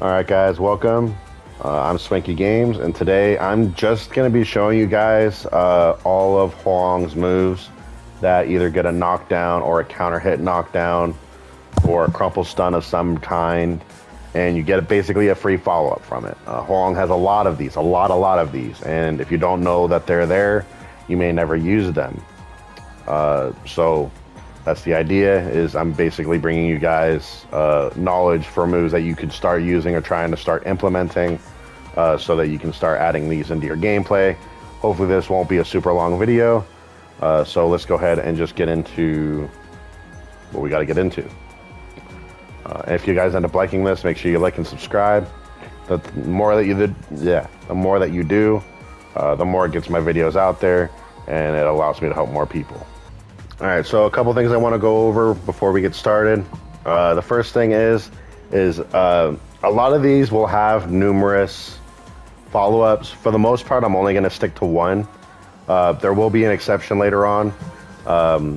Alright guys, welcome. I'm Swanky Games, and today I'm just going to be showing you guys all of Hwoarang's moves that either get a knockdown or a counter hit knockdown or a crumple stun of some kind, and you get basically a free follow-up from it. Hwoarang has a lot of these, a lot of these, and if you don't know that they're there, you may never use them. So that's the idea, is I'm basically bringing you guys knowledge for moves that you could start using or trying to start implementing so that you can start adding these into your gameplay. Hopefully this won't be a super long video. So let's go ahead and just get into what we got to get into. If you guys end up liking this, make sure you like and subscribe. The more that you do, the more that you do, the more it gets my videos out there, and it allows me to help more people. All right, so a couple things I want to go over before we get started. The first thing is a lot of these will have numerous follow-ups. For the most part, I'm only going to stick to one. There will be an exception later on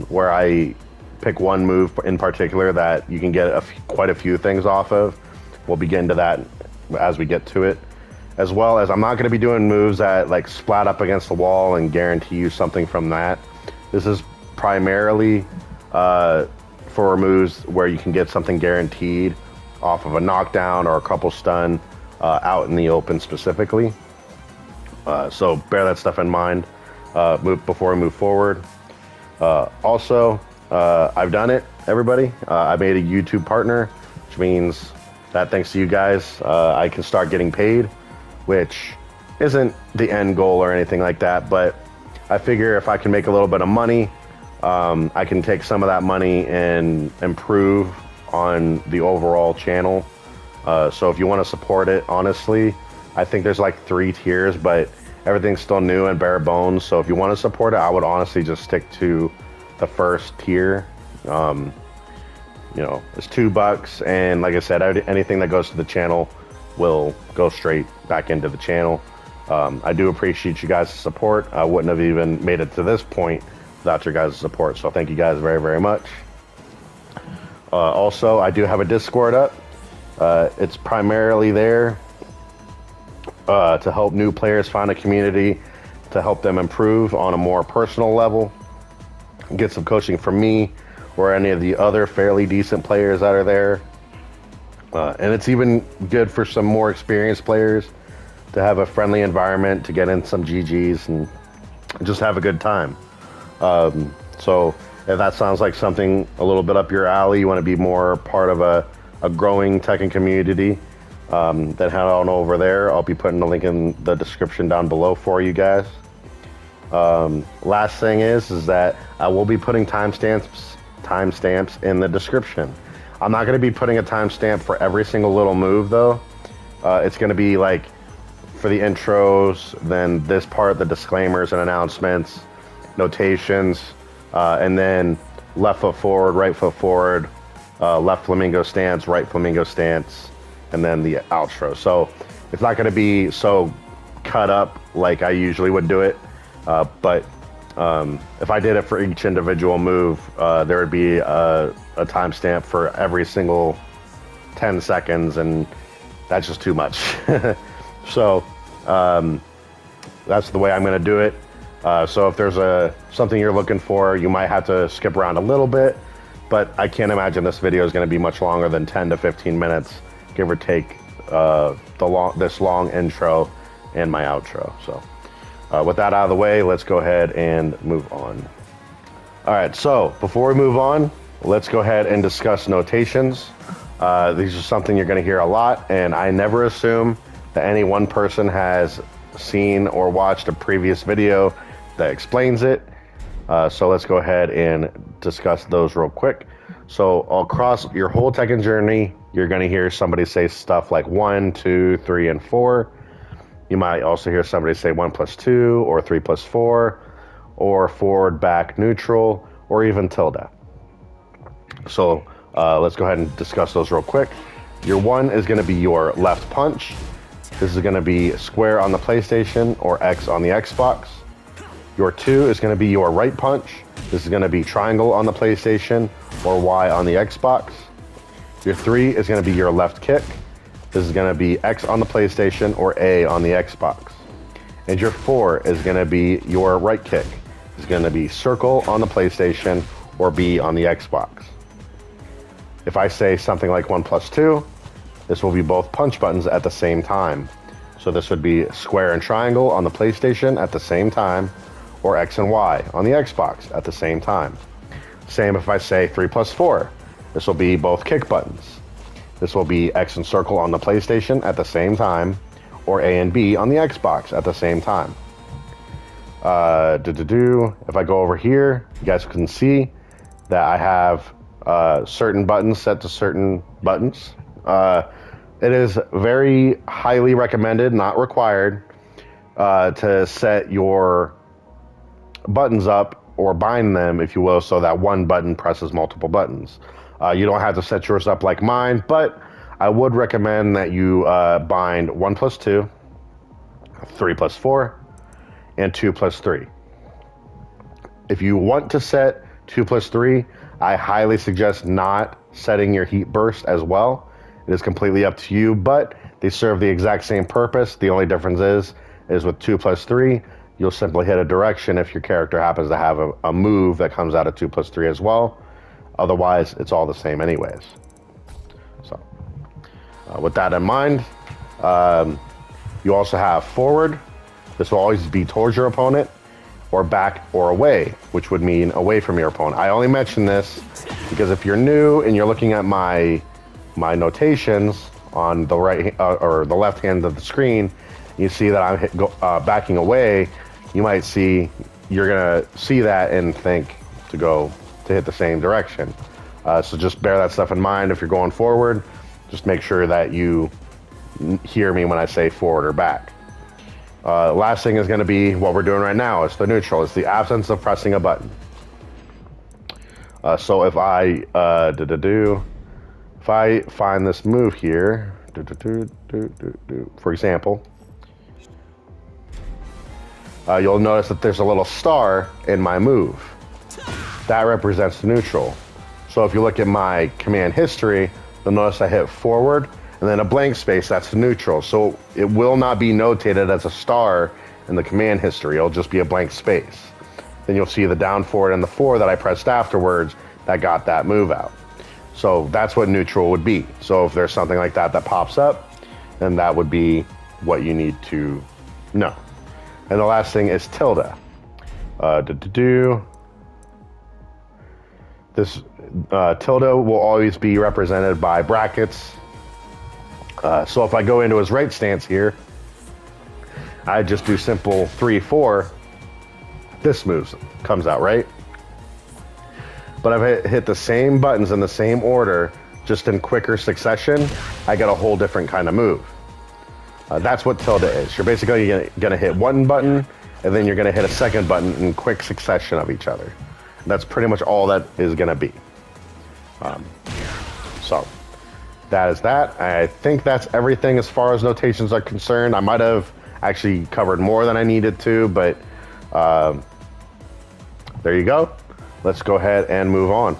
where I pick one move in particular that you can get quite a few things off of. We'll begin into that as we get to it. As well as I'm not going to be doing moves that like splat up against the wall and guarantee you something from that. This is primarily for moves where you can get something guaranteed off of a knockdown or a couple stun out in the open specifically. So bear that stuff in mind before we move forward. Also, I've done it, everybody. I made a YouTube partner, which means that thanks to you guys, I can start getting paid, which isn't the end goal or anything like that, but I figure if I can make a little bit of money, I can take some of that money and improve on the overall channel. So if you want to support it, honestly, I think there's like 3 tiers, but everything's still new and bare bones. So if you want to support it, I would honestly just stick to the first tier. You know, it's $2, and like I said, anything that goes to the channel will go straight back into the channel. I do appreciate you guys' support. I wouldn't have even made it to this point without your guys' support, so thank you guys very, very much. Also, I do have a Discord up. It's primarily there to help new players find a community, to help them improve on a more personal level, get some coaching from me or any of the other fairly decent players that are there. And it's even good for some more experienced players to have a friendly environment, to get in some GGs and just have a good time. So if that sounds like something a little bit up your alley, you want to be more part of a growing Tekken community, then head on over there. I'll be putting the link in the description down below for you guys. Last thing is that I will be putting timestamps in the description. I'm not going to be putting a timestamp for every single little move though. It's going to be like for the intros, then this part, the disclaimers and announcements, notations, and then left foot forward, right foot forward, left flamingo stance, right flamingo stance, and then the outro. So it's not going to be so cut up like I usually would do it, but if I did it for each individual move, there would be a timestamp for every single 10 seconds, and that's just too much. So that's the way I'm going to do it. So if there's something you're looking for, you might have to skip around a little bit, but I can't imagine this video is going to be much longer than 10 to 15 minutes, give or take, this long intro and my outro. So with that out of the way, let's go ahead and move on. All right, so before we move on, let's go ahead and discuss notations. These are something you're going to hear a lot, and I never assume that any one person has seen or watched a previous video that explains it. So let's go ahead and discuss those real quick. So across your whole Tekken journey, you're going to hear somebody say stuff like 1, 2, 3, and 4. You might also hear somebody say 1 plus 2, or 3 plus 4, or forward, back, neutral, or even tilde. So let's go ahead and discuss those real quick. Your 1 is going to be your left punch. This is going to be square on the PlayStation or X on the Xbox. Your 2 is going to be your right punch. This is going to be triangle on the PlayStation or Y on the Xbox. Your 3 is going to be your left kick. This is going to be X on the PlayStation or A on the Xbox. And your 4 is going to be your right kick. It's going to be circle on the PlayStation or B on the Xbox. If I say something like 1 plus 2, this will be both punch buttons at the same time. So this would be square and triangle on the PlayStation at the same time, or X and Y on the Xbox at the same time. Same if I say 3 plus 4. This will be both kick buttons. This will be X and circle on the PlayStation at the same time, or A and B on the Xbox at the same time. If I go over here, you guys can see that I have certain buttons set to certain buttons. It is very highly recommended, not required, to set your buttons up or bind them, if you will, so that one button presses multiple buttons. You don't have to set yours up like mine, but I would recommend that you bind 1 plus 2, 3 plus 4, and 2 plus 3. If you want to set 2 plus 3, I highly suggest not setting your heat burst as well. It is completely up to you, but they serve the exact same purpose. The only difference is with 2 plus 3, you'll simply hit a direction if your character happens to have a move that comes out of 2 plus 3 as well. Otherwise, it's all the same anyways. So, with that in mind, you also have forward. This will always be towards your opponent, or back or away, which would mean away from your opponent. I only mention this because if you're new and you're looking at my notations on the right or the left hand of the screen, you see that I'm backing away. You're gonna see that and think to hit the same direction. So just bear that stuff in mind. If you're going forward, just make sure that you hear me when I say forward or back. Last thing is going to be what we're doing right now. It's the neutral. It's the absence of pressing a button. So if I find this move here, for example, you'll notice that there's a little star in my move. That represents the neutral. So if you look at my command history, you'll notice I hit forward and then a blank space, that's the neutral. So it will not be notated as a star in the command history. It'll just be a blank space. Then you'll see the down forward and the 4 that I pressed afterwards that got that move out. So that's what neutral would be. So if there's something like that that pops up, then that would be what you need to know. And the last thing is tilde. This tilde will always be represented by brackets. So if I go into his right stance here, I just do simple 3, 4. This move comes out, right? But if I hit the same buttons in the same order, just in quicker succession, I get a whole different kind of move. That's what tilde is. You're basically going to hit one button, and then you're going to hit a second button in quick succession of each other. That's pretty much all that is going to be. So that is that. I think that's everything as far as notations are concerned. I might have actually covered more than I needed to, but there you go. Let's go ahead and move on.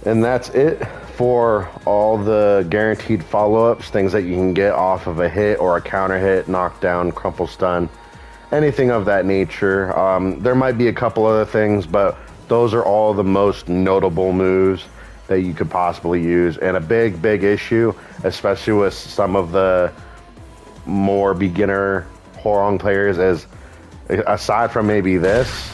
And that's it for all the guaranteed follow-ups, things that you can get off of a hit or a counter hit, knockdown, crumple stun, anything of that nature. There might be a couple other things, but those are all the most notable moves that you could possibly use. And a big issue, especially with some of the more beginner Hwoarang players, is aside from maybe this,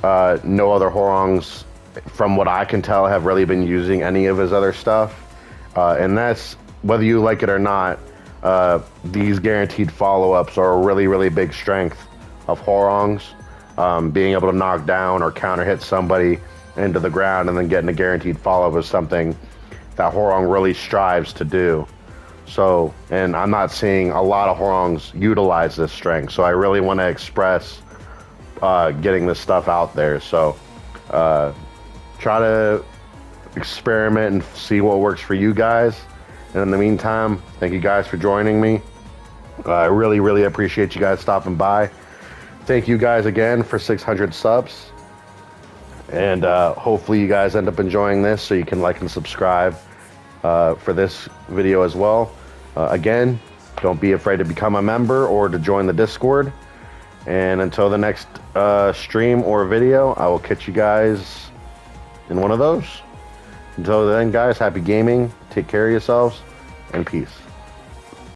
no other Hwoarangs, from what I can tell, have really been using any of his other stuff. And that's, whether you like it or not, these guaranteed follow-ups are a really big strength of Hwoarang's. Being able to knock down or counter hit somebody into the ground and then getting a guaranteed follow-up is something that Hwoarang really strives to do. So, and I'm not seeing a lot of Hwoarangs utilize this strength, so I really want to express getting this stuff out there. So try to experiment and see what works for you guys. And in the meantime, thank you guys for joining me. I really appreciate you guys stopping by. Thank you guys again for 600 subs. And hopefully you guys end up enjoying this, so you can like and subscribe for this video as well. Again, don't be afraid to become a member or to join the Discord. And until the next stream or video, I will catch you guys in one of those. Until then, guys, happy gaming, take care of yourselves, and peace.